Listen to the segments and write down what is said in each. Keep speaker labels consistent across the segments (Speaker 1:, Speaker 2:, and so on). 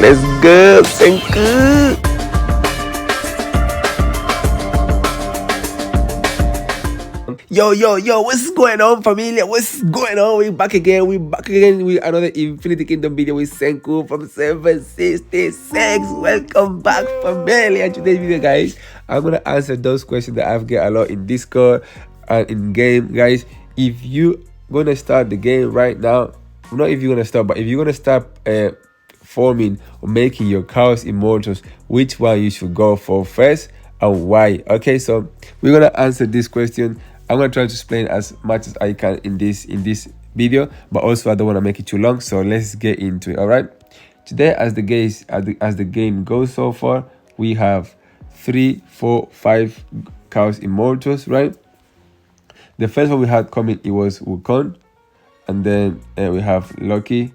Speaker 1: Let's go, Senku! Yo, what's going on, familia? What's going on? We're back again with another Infinity Kingdom video with Senku from 766. Welcome back, family. And today's video, guys, I'm gonna answer those questions that I've get a lot in Discord and in game. Guys, if you gonna start the game right now, not if you're gonna start, but if you're gonna start forming or making your Chaos Immortals, which one you should go for first and why? Okay, so we're gonna answer this question. I'm gonna try to explain as much as I can in this video, but also I don't want to make it too long, so let's get into it. All right, today as the game goes so far, we have 3, 4, 5 Chaos Immortals, right? The first one we had coming, it was Wukong, and then we have Loki.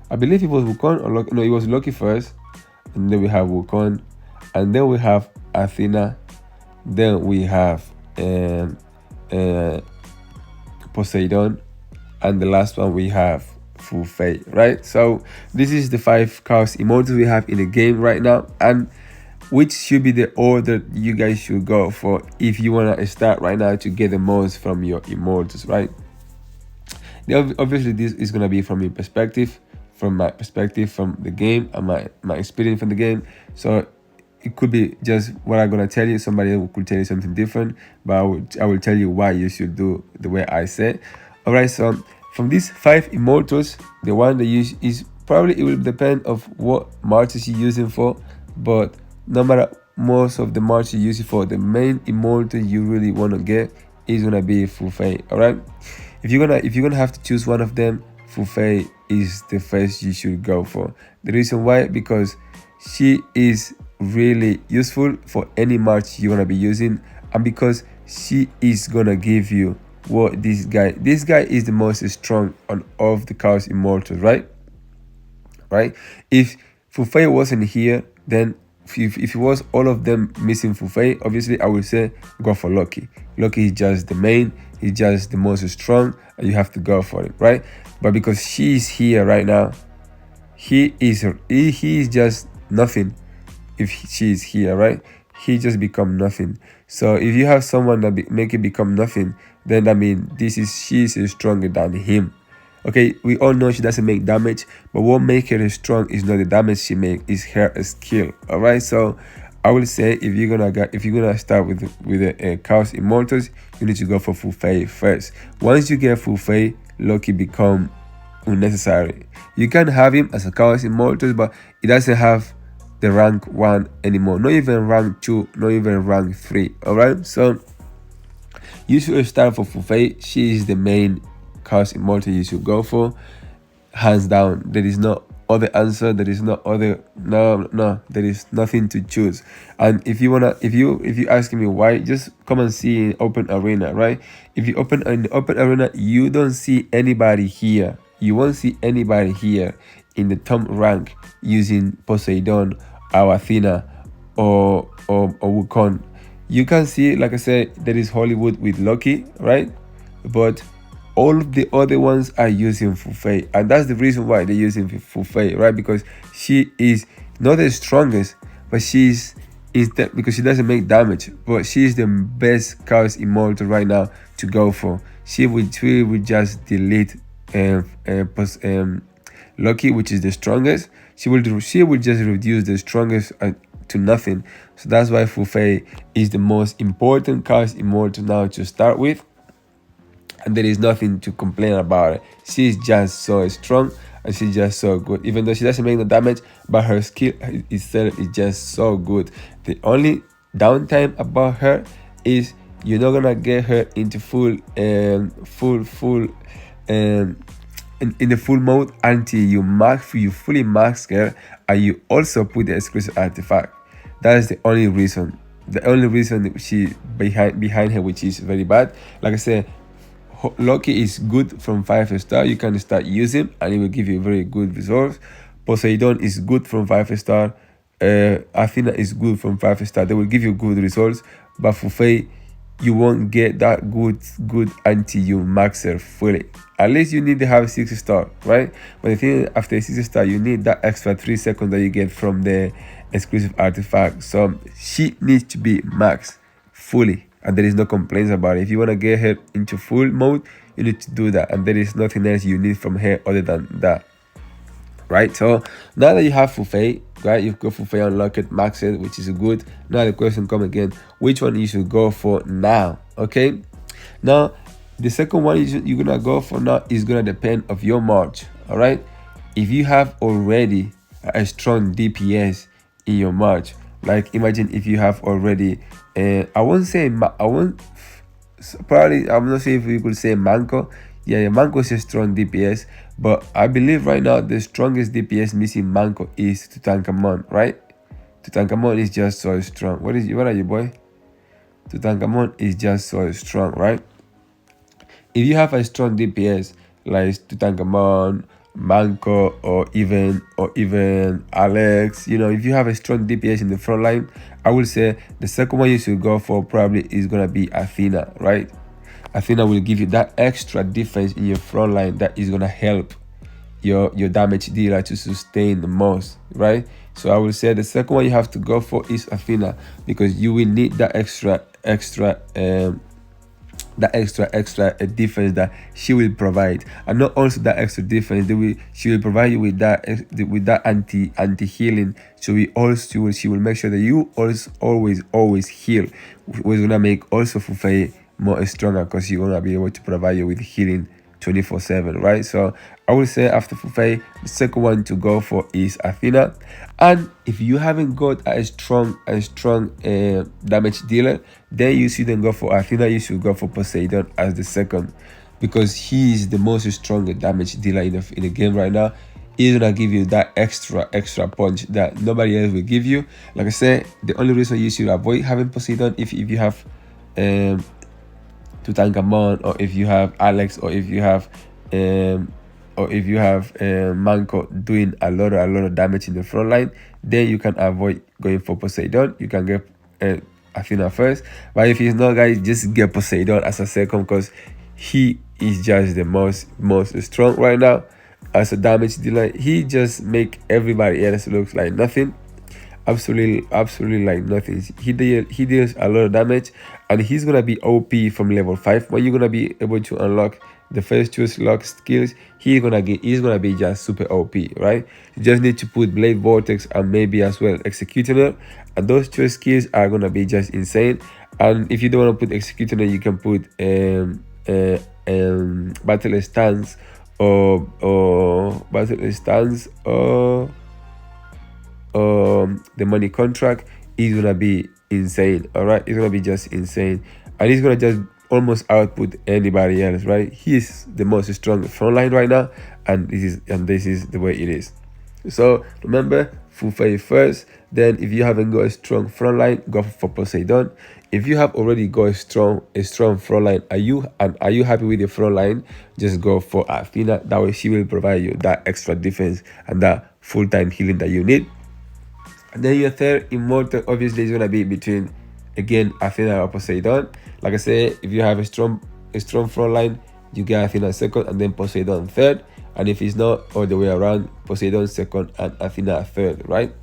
Speaker 1: I believe it was Wukong or Loki. No, it was Loki first, and then we have Wukong, and then we have Athena, then we have Poseidon, and the last one we have Fuet, right? So this is the 5 Chaos Immortals we have in the game right now, and which should be the order you guys should go for if you want to start right now to get the most from your Immortals, right? Obviously this is going to be from your perspective, from my perspective from the game, and my experience from the game. So it could be just what I'm gonna tell you. Somebody else could tell you something different, but I will tell you why you should do the way I say. All right, so from these 5 Immortals, the one that you use is probably, it will depend of what marches you're using for, but no matter most of the marches you use it for, the main Immortal you really want to get is gonna be Fuet. All right, if you're gonna have to choose one of them, Fuet is the first you should go for. The reason why, because she is really useful for any march you're gonna be using, and because she is gonna give you what this guy is the most strong on of the Chaos Immortals, right? If Fuet wasn't here, then if it was all of them missing Fuet, obviously I would say go for Loki. Loki is just the main, he's just the most strong, and you have to go for it, right? But because she is here right now, he is just nothing. If she is here, right, he just become nothing. So if you have someone that make it become nothing, then I mean she is stronger than him. Okay, we all know she doesn't make damage, but what make her strong is not the damage she make, is her skill. All right, so I will say if you're gonna start with the Chaos Immortals, you need to go for Fuet first. Once you get Fuet, Loki become unnecessary. You can have him as a Chaos Immortals, but it doesn't have the rank 1 anymore, not even rank 2, not even rank 3. All right, so you should start for Fuet. She is the main Chaos Immortal you should go for, hands down. There is no other answer, there is no other, no, there is nothing to choose. And if you asking me why, just come and see in open arena, right? If you open in the open arena, you don't see anybody here, you won't see anybody here in the top rank using Poseidon or Athena or Wukong. You can see, like I said, there is Hollywood with Loki, right? But all of the other ones are using Fuet, and that's the reason why they're using Fuet, right? Because she is not the strongest, but she's because she doesn't make damage, but she is the best Chaos Immortal right now to go for. She would just delete Loki, which is the strongest. She will just reduce the strongest to nothing. So that's why Fuet is the most important Chaos Immortal now to start with, and there is nothing to complain about it. She's just so strong and she's just so good, even though she doesn't make no damage, but her skill itself is just so good. The only downtime about her is you're not gonna get her into in the full mode until you fully max her, and you also put the exclusive artifact. That is the only reason. The only reason she behind her, which is very bad. Like I said, Loki is good from 5-star. You can start using and it will give you very good results. Poseidon is good from 5-star. Athena is good from 5-star. They will give you good results. But Fuet you won't get that good until you max her fully. At least you need to have 6-star, right? But the thing, after 6-star, you need that extra 3 seconds that you get from the exclusive artifact. So she needs to be maxed fully, and there is no complaints about it. If you want to get her into full mode, you need to do that, and there is nothing else you need from her other than that, right? So now that you have Fuet, right, you've got Fuet unlocked, maxed, which is good. Now the question comes again, which one you should go for now? Okay, now the second one you're gonna go for now is gonna depend of your March. All right, if you have already a strong DPS in your March, like imagine if you have already I won't say I won't probably, I'm not sure if we could say Manco. Yeah, Manco is a strong DPS, but I believe right now the strongest DPS missing Manco is Tutankhamun, right? Tutankhamun is just so strong. What are you, boy? Tutankhamun is just so strong, right? If you have a strong DPS like Tutankhamun, Manco, or even Alex, you know, if you have a strong DPS in the front line, I will say the second one you should go for probably is gonna be Athena, right? Athena will give you that extra defense in your front line that is gonna help your damage dealer to sustain the most, right? So I will say the second one you have to go for is Athena, because you will need that extra defense that she will provide, and not also that extra defense. She will provide you with that anti healing. So she will make sure that you always heal, which is gonna make also Fuet more stronger, because you're gonna be able to provide you with healing 24/7, right? So I would say after Fuet, the second one to go for is Athena. And if you haven't got a strong damage dealer, then you shouldn't go for Athena. You should go for Poseidon as the second, because he is the most strong damage dealer in the game right now. He's gonna give you that extra punch that nobody else will give you. Like I said, the only reason you should avoid having Poseidon if you have Tutankhamun, or if you have Alex, or if you have Manco doing a lot of damage in the front line, then you can avoid going for Poseidon. You can get Athena first, but if he's not, guys, just get Poseidon as a second, because he is just the most strong right now as a damage dealer. He just make everybody else look like nothing. Absolutely like nothing. He deals a lot of damage, and he's gonna be OP from level 5. When you're gonna be able to unlock the first two lock skills, he's gonna be just super OP, right? You just need to put Blade Vortex and maybe as well Executioner, and those two skills are gonna be just insane. And if you don't want to put Executioner, you can put Battle Stance or Battle Stance or the money contract. Is gonna be insane. All right, it's gonna be just insane, and he's gonna just almost output anybody else, right? He's the most strong frontline right now, and this is the way it is. So remember, Fuet first. Then if you haven't got a strong frontline, go for Poseidon. If you have already got a strong frontline, are you happy with your frontline? Just go for Athena. That way she will provide you that extra defense and that full-time healing that you need. And then your third Immortal obviously is gonna be between, again, Athena or Poseidon. Like I said, if you have a strong front line, you get Athena second and then Poseidon third. And if it's not all the way around, Poseidon second and Athena third, right?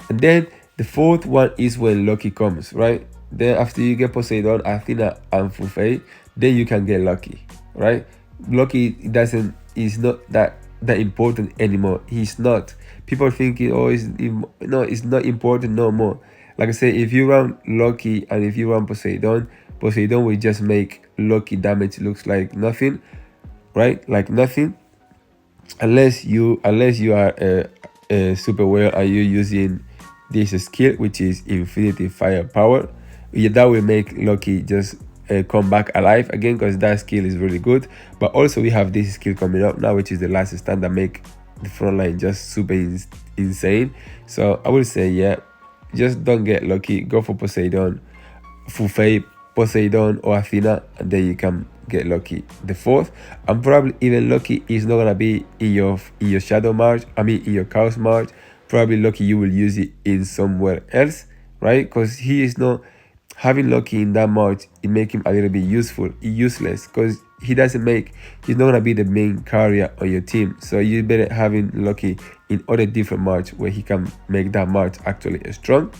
Speaker 1: And then the fourth one is when Loki comes, right? Then after you get Poseidon, Athena, and Fuet, then you can get Loki, right? Loki is not that important anymore. He's not. People think it's not important no more. Like I said, if you run Loki and if you run Poseidon will just make Loki damage looks like nothing, right? Like nothing, unless you are a super well and you're using this skill, which is Infinity Firepower. Yeah, that will make Loki just come back alive again, because that skill is really good. But also we have this skill coming up now, which is the last stand, that make the front line just super insane. So I would say, yeah, just don't get Loki. Go for Poseidon, Fuet, Poseidon, or Athena, and then you can get Loki. The fourth, and probably even Loki is not gonna be in your Shadow March. I mean, in your Chaos March. Probably Loki you will use it in somewhere else, right? Because he is not having Loki in that match, it make him a little bit useless, because he's not gonna be the main carrier on your team. So you better having Loki in other different match where he can make that match actually strong,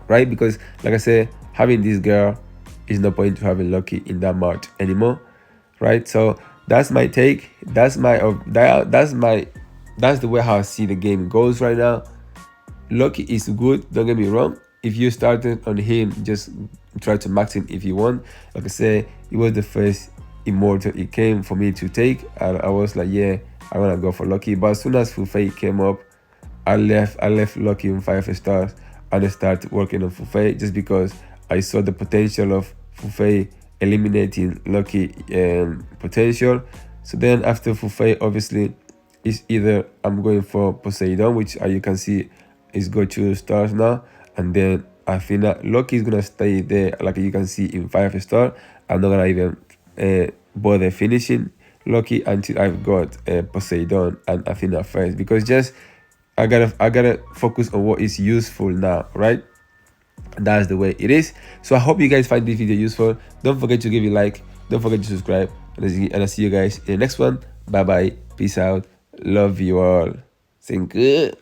Speaker 1: right? Because like I said, having this girl is no point to having Loki in that match anymore, right? So that's my take. That's the way how I see the game goes right now. Loki is good, don't get me wrong. If you started on him, just try to max him if you want. Like I said, it was the first Immortal it came for me to take, and I was like, yeah, I want to go for Loki. But as soon as Fuet came up, I left Loki in 5 stars and I started working on Fuet, just because I saw the potential of Fuet eliminating Loki potential. So then after Fuet, obviously, it's either I'm going for Poseidon, which you can see is go 2 stars now, and then I think that Loki is gonna stay there, like you can see, in 5 star. I'm not gonna even bother finishing Loki until I've got Poseidon and Athena first, because just I gotta focus on what is useful now, right? That's the way it is. So I hope you guys find this video useful. Don't forget to give it a like, don't forget to subscribe, and I'll see you guys in the next one. Bye bye, peace out, love you all. Senku.